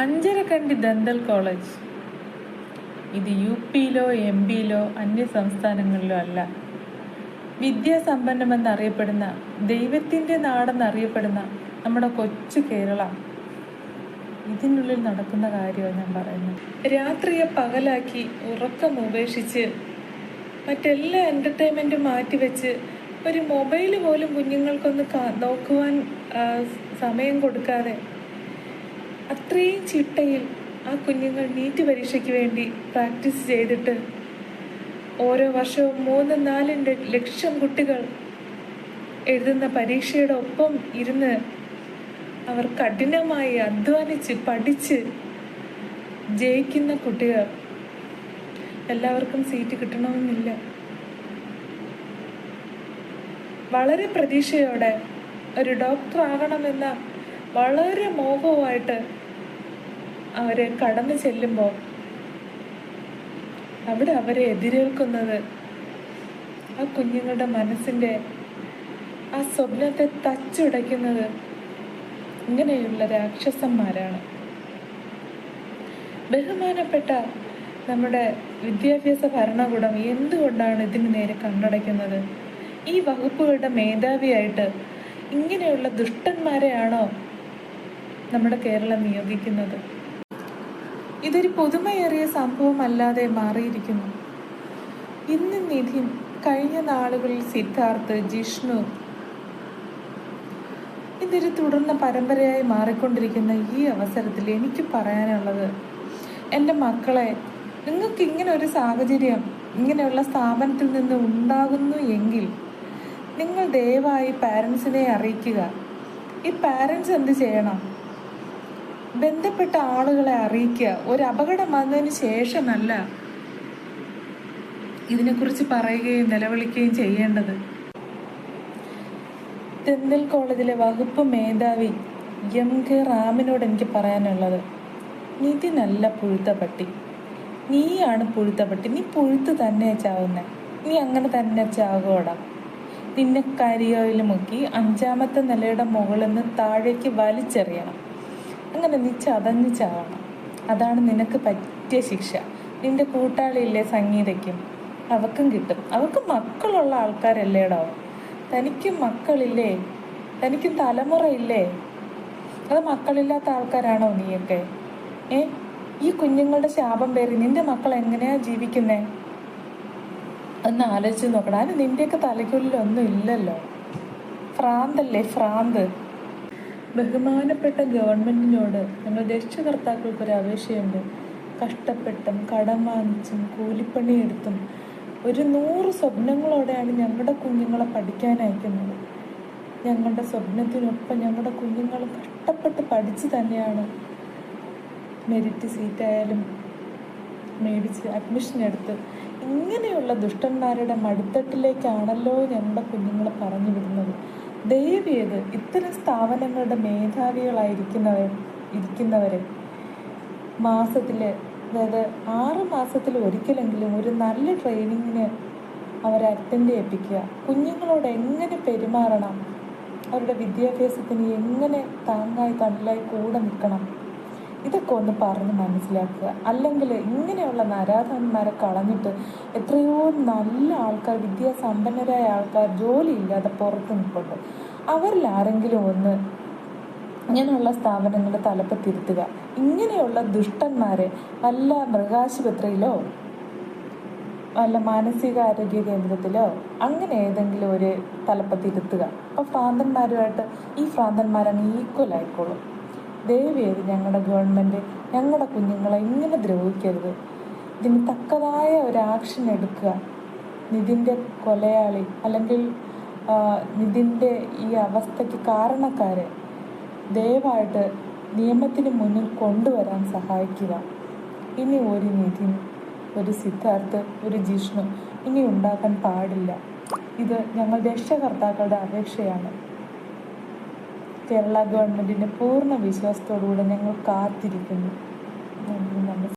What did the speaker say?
Anjarakandy dental college ഇത് യു.പിയിലോ എം.പിയിലോ അന്യ സംസ്ഥാനങ്ങളിലോ അല്ല. വിദ്യാസമ്പന്നമെന്നറിയപ്പെടുന്ന, ദൈവത്തിൻ്റെ നാടെന്നറിയപ്പെടുന്ന നമ്മുടെ കൊച്ചു കേരളം. ഇതിനുള്ളിൽ നടക്കുന്ന കാര്യമാണ് ഞാൻ പറയുന്നത്. രാത്രിയെ പകലാക്കി, ഉറക്കം ഉപേക്ഷിച്ച്, മറ്റെല്ലാ എൻ്റർടൈൻമെൻറ്റും മാറ്റിവെച്ച്, ഒരു മൊബൈൽ പോലും കുഞ്ഞുങ്ങൾക്കൊന്ന് നോക്കുവാൻ സമയം കൊടുക്കാതെ അത്രയും ചിട്ടയിൽ ആ കുഞ്ഞുങ്ങൾ നീറ്റ് പരീക്ഷയ്ക്ക് വേണ്ടി പ്രാക്ടീസ് ചെയ്തിട്ട് ഓരോ വർഷവും 3-4 ലക്ഷം കുട്ടികൾ എഴുതുന്ന പരീക്ഷയുടെ ഒപ്പം ഇരുന്ന് അവർ കഠിനമായി അധ്വാനിച്ച് പഠിച്ച് ജയിക്കുന്ന കുട്ടികൾ. എല്ലാവർക്കും സീറ്റ് കിട്ടണമെന്നില്ല. വളരെ പ്രതീക്ഷയോടെ ഒരു ഡോക്ടർ ആകണമെന്ന വളരെ മോഹവുമായിട്ട് അവരെ കടന്നു ചെല്ലുമ്പോൾ അവിടെ അവരെ എതിരേൽക്കുന്നത് ആ കുഞ്ഞുങ്ങളുടെ മനസ്സിൻ്റെ ആ സ്വപ്നത്തെ തച്ചുടയ്ക്കുന്നത് ഇങ്ങനെയുള്ള രാക്ഷസന്മാരാണ്. ബഹുമാനപ്പെട്ട നമ്മുടെ വിദ്യാഭ്യാസ ഭരണകൂടം എന്തുകൊണ്ടാണ് ഇതിന് നേരെ കണ്ണടയ്ക്കുന്നത്? ഈ വകുപ്പുകളുടെ മേധാവിയായിട്ട് ഇങ്ങനെയുള്ള ദുഷ്ടന്മാരെയാണോ നമ്മുടെ കേരളം നിയോഗിക്കുന്നത്? ഇതൊരു പുതുമയേറിയ സംഭവമല്ലാതെ മാറിയിരിക്കുന്നു. ഇന്ന് നിധിൻ, കഴിഞ്ഞ നാളുകളിൽ സിദ്ധാർത്ഥ്, ജിഷ്ണു, ഇതൊരു തുടർന്ന പരമ്പരയായി മാറിക്കൊണ്ടിരിക്കുന്ന ഈ അവസരത്തിൽ എനിക്ക് പറയാനുള്ളത്, എൻ്റെ മക്കളെ, നിങ്ങൾക്ക് ഇങ്ങനെ ഒരു സാഹചര്യം ഇങ്ങനെയുള്ള സ്ഥാപനത്തിൽ നിന്ന് ഉണ്ടാകുന്നു എങ്കിൽ നിങ്ങൾ ദയവായി പാരൻസിനെ അറിയിക്കുക. ഈ പാരൻസ് എന്ത് ചെയ്യണം? ബന്ധപ്പെട്ട ആളുകളെ അറിയിക്കുക. ഒരു അപകടം വന്നതിന് ശേഷമല്ല ഇതിനെക്കുറിച്ച് പറയുകയും നിലവിളിക്കുകയും ചെയ്യേണ്ടത്. ദന്തൽ കോളേജിലെ വകുപ്പ് മേധാവി എം.കെ. റാമിനോട് എനിക്ക് പറയാനുള്ളത്, നിധിനല്ല പുഴുത്ത പട്ടി, നീയാണ് പുഴുത്ത പട്ടി. നീ പുഴുത്ത് തന്നെ ചാവുന്നേ. നീ അങ്ങനെ തന്നെ ചാകോടാ. നിന്നെ കരിയോയിൽ മുക്കി 5ാമത്തെ നിലയുടെ മുകളിൽ നിന്ന് താഴേക്ക് വലിച്ചെറിയണം. അങ്ങനെ നീ ചതഞ്ഞ് ചാവണം. അതാണ് നിനക്ക് പറ്റിയ ശിക്ഷ. നിന്റെ കൂട്ടാളിയില്ലേ സംഗീതയ്ക്കും, അവക്കും കിട്ടും. അവർക്ക് മക്കളുള്ള ആൾക്കാരല്ലേടോ. തനിക്കും മക്കളില്ലേ? തനിക്കും തലമുറയില്ലേ? അത് മക്കളില്ലാത്ത ആൾക്കാരാണോ നീയൊക്കെ? ഈ കുഞ്ഞുങ്ങളുടെ ശാപം പേറി നിന്റെ മക്കൾ എങ്ങനെയാ ജീവിക്കുന്നേ? ഒന്ന് ആലോചിച്ച് നോക്കണം. അത് നിന്റെയൊക്കെ തലയ്ക്കുള്ളിലൊന്നും ഇല്ലല്ലോ. ഭ്രാന്തല്ലേ, ഭ്രാന്ത്. ബഹുമാനപ്പെട്ട ഗവൺമെന്റിനോട് ഞങ്ങൾ രക്ഷകർത്താക്കൾക്കൊരു അപേക്ഷയുണ്ട്. കഷ്ടപ്പെട്ടും കടം വാങ്ങിച്ചും കൂലിപ്പണിയെടുത്തും ഒരു 100 സ്വപ്നങ്ങളോടെയാണ് ഞങ്ങളുടെ കുഞ്ഞുങ്ങളെ പഠിക്കാൻ അയക്കുന്നത്. ഞങ്ങളുടെ സ്വപ്നത്തിനൊപ്പം ഞങ്ങളുടെ കുഞ്ഞുങ്ങൾ കഷ്ടപ്പെട്ട് പഠിച്ച് തന്നെയാണ് മെറിറ്റ് സീറ്റായാലും മേടിച്ച് അഡ്മിഷൻ എടുത്ത്. ഇങ്ങനെയുള്ള ദുഷ്ടന്മാരുടെ മടിത്തട്ടിലേക്കാണല്ലോ ഞങ്ങളുടെ കുഞ്ഞുങ്ങളെ പറഞ്ഞു വിടുന്നത്. ദയവേത് ഇത്തരം സ്ഥാപനങ്ങളുടെ മേധാവികളായിരിക്കുന്നവരെ മാസത്തിൽ, അതായത് 6 മാസത്തിൽ ഒരിക്കലെങ്കിലും ഒരു നല്ല ട്രെയിനിങ്ങിന് അവരെ അറ്റൻഡ് ചെയ്യിപ്പിക്കുക. കുഞ്ഞുങ്ങളോട് എങ്ങനെ പെരുമാറണം, അവരുടെ വിദ്യാഭ്യാസത്തിന് എങ്ങനെ താങ്ങായി തണലായി കൂടെ നിൽക്കണം, ഇതൊക്കെ ഒന്ന് പറഞ്ഞ് മനസ്സിലാക്കുക. അല്ലെങ്കിൽ ഇങ്ങനെയുള്ള നരാധന്മാരെ കളഞ്ഞിട്ട് എത്രയോ നല്ല ആൾക്കാർ, വിദ്യാസമ്പന്നരായ ആൾക്കാർ ജോലിയില്ലാതെ പുറത്ത് നിൽപ്പുണ്ട്. അവരിൽ ആരെങ്കിലും ഒന്ന് ഇങ്ങനെയുള്ള സ്ഥാപനങ്ങളുടെ തലപ്പത്തിരുത്തുക. ഇങ്ങനെയുള്ള ദുഷ്ടന്മാരെ വല്ല മൃഗാശുപത്രിയിലോ വല്ല മാനസികാരോഗ്യ കേന്ദ്രത്തിലോ അങ്ങനെ ഏതെങ്കിലും ഒരു തലപ്പത്തിരുത്തുക. അപ്പോൾ ഭ്രാന്തന്മാരുമായിട്ട് ഈ ഭ്രാന്തന്മാരങ്ങ് ഈക്വൽ ആയിക്കോളും. ദയവേത് ഞങ്ങളുടെ ഗവൺമെൻറ് ഞങ്ങളുടെ കുഞ്ഞുങ്ങളെ ഇങ്ങനെ ദ്രോഹിക്കരുത്. ഇതിന് തക്കതായ ഒരു ആക്ഷൻ എടുക്കുക. നിധിൻ്റെ കൊലയാളി അല്ലെങ്കിൽ നിധിൻ്റെ ഈ അവസ്ഥയ്ക്ക് കാരണക്കാരെ ദയവായിട്ട് നിയമത്തിന് മുന്നിൽ കൊണ്ടുവരാൻ സഹായിക്കുക. ഇനി ഒരു നിധിൻ, ഒരു സിദ്ധാർത്ഥ്, ഒരു ജിഷ്ണു ഇനി ഉണ്ടാക്കാൻ പാടില്ല. ഇത് ഞങ്ങൾ രക്ഷകർത്താക്കളുടെ അപേക്ഷയാണ്. കേരള ഗവൺമെൻറ്റിൻ്റെ പൂർണ്ണ വിശ്വാസത്തോടുകൂടെ ഞങ്ങൾ കാത്തിരിക്കുന്നു.